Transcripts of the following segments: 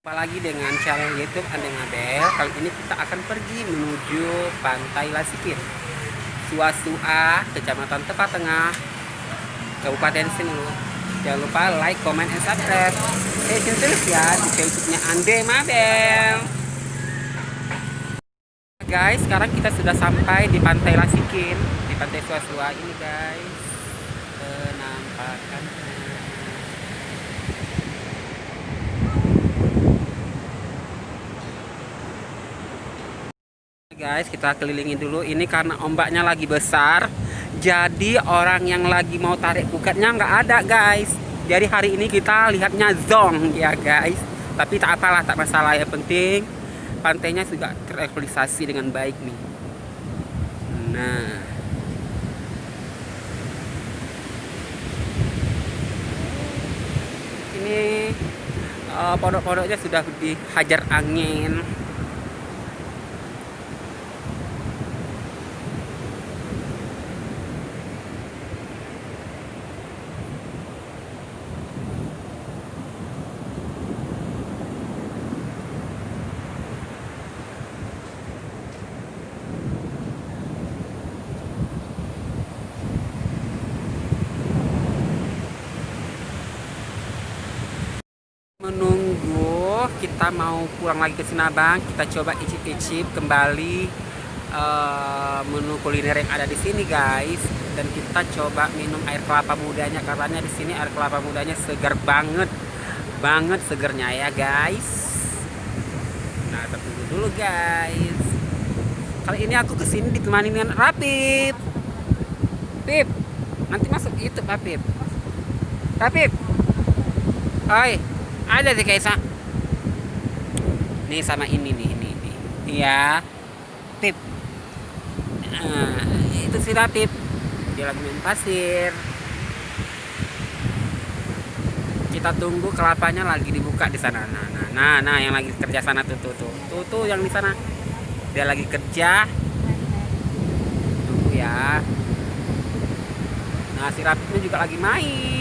Apalagi dengan channel YouTube Ande Mabel. Kali ini kita akan pergi menuju Pantai Lasikin, Suasua, Kecamatan Tepa Tengah, Kabupaten Sinulu. Jangan lupa like, comment, and subscribe. Stay tune terus ya di YouTube-nya Ande Mabel. Guys, sekarang kita sudah sampai di Pantai Lasikin, di Pantai Suasua ini guys. Penampakannya. Guys, kita kelilingin dulu. Ini karena ombaknya lagi besar, jadi orang yang lagi mau tarik pukatnya nggak ada guys. Jadi hari ini kita lihatnya zong ya guys. Tapi tak apalah, tak masalah. Yang penting pantainya juga tereksploitasi dengan baik nih. Nah, ini pondok-pondoknya sudah dihajar angin. Menunggu kita mau pulang lagi ke Sinabang, kita coba icip-icip kembali menu kuliner yang ada di sini guys. Dan kita coba minum air kelapa mudanya, karena di sini air kelapa mudanya segar banget, banget segernya ya guys. Nah, tunggu dulu guys. Kali ini aku kesini ditemani dengan Rapip. Pip, nanti masuk YouTube Rapip. Rapip, oi. Ada sih Kaisa. Nih sama ini nih. Iya. Tip. Nah, itu si Ratip. Dia lagi main pasir. Kita tunggu kelapanya lagi dibuka di sana. Nah, yang lagi kerja sana tuh yang di sana. Dia lagi kerja. Tunggu ya. Nah, si Ratipnya juga lagi main.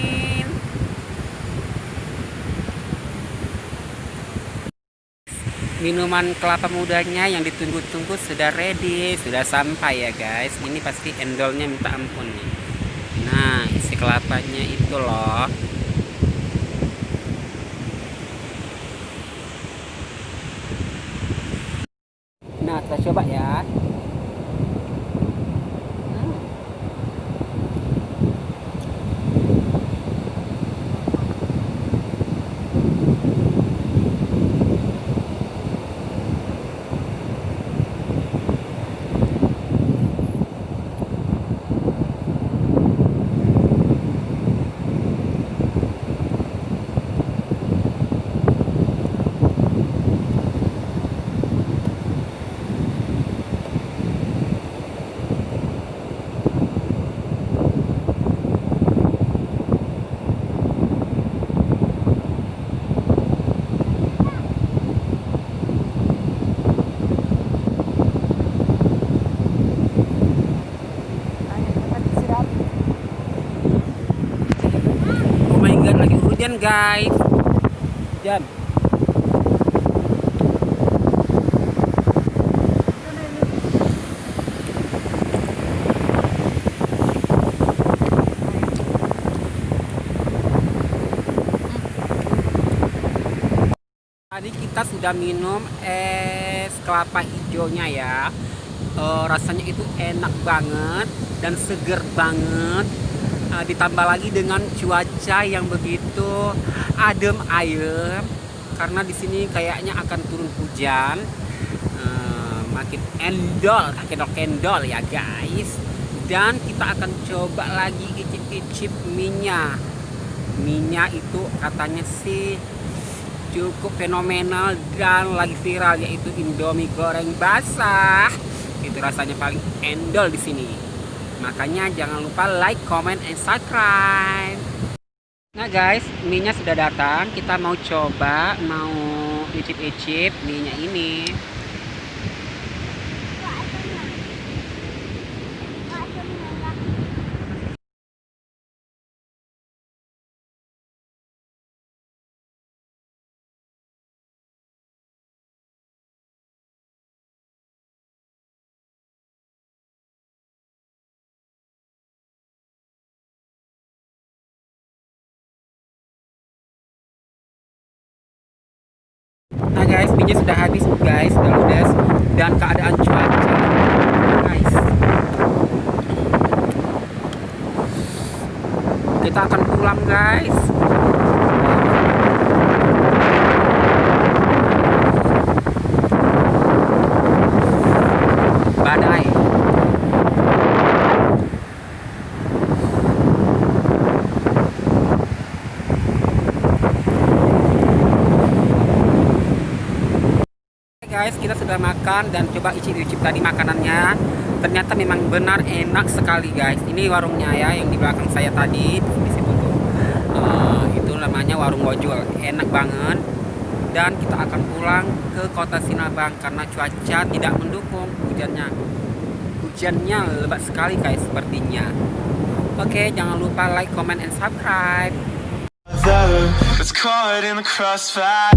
Minuman kelapa mudanya yang ditunggu-tunggu sudah ready, sudah sampai ya guys. Ini pasti endolnya minta ampun nih. Nah, isi kelapanya itu loh. Nah, kita coba ya. Lagi hujan guys, hujan. Tadi kita sudah minum es kelapa hijaunya ya. Rasanya itu enak banget dan seger banget. Ditambah lagi dengan cuaca yang begitu adem ayem, karena di sini kayaknya akan turun hujan. Makin kendol ya guys. Dan kita akan coba lagi icip-icip minyak itu katanya sih cukup fenomenal dan lagi viral, yaitu Indomie goreng basah. Itu rasanya paling endol di sini. Makanya jangan lupa like, comment, and subscribe. Nah guys, mie-nya sudah datang. Kita mau coba, mau icip-icip mie-nya ini. hijaunya sudah habis guys, sudah ludes, dan keadaan cuaca guys, kita akan pulang guys. Badai. Guys, kita sudah makan dan coba icip-icip tadi makanannya. Ternyata memang benar enak sekali guys. Ini warungnya ya, yang di belakang saya tadi di situ tuh. Itu namanya warung Wojol. Enak banget. Dan kita akan pulang ke kota Sinabang karena cuaca tidak mendukung hujannya. Hujannya lebat sekali guys sepertinya. Oke, jangan lupa like, comment, and subscribe. It's caught in the crossfire.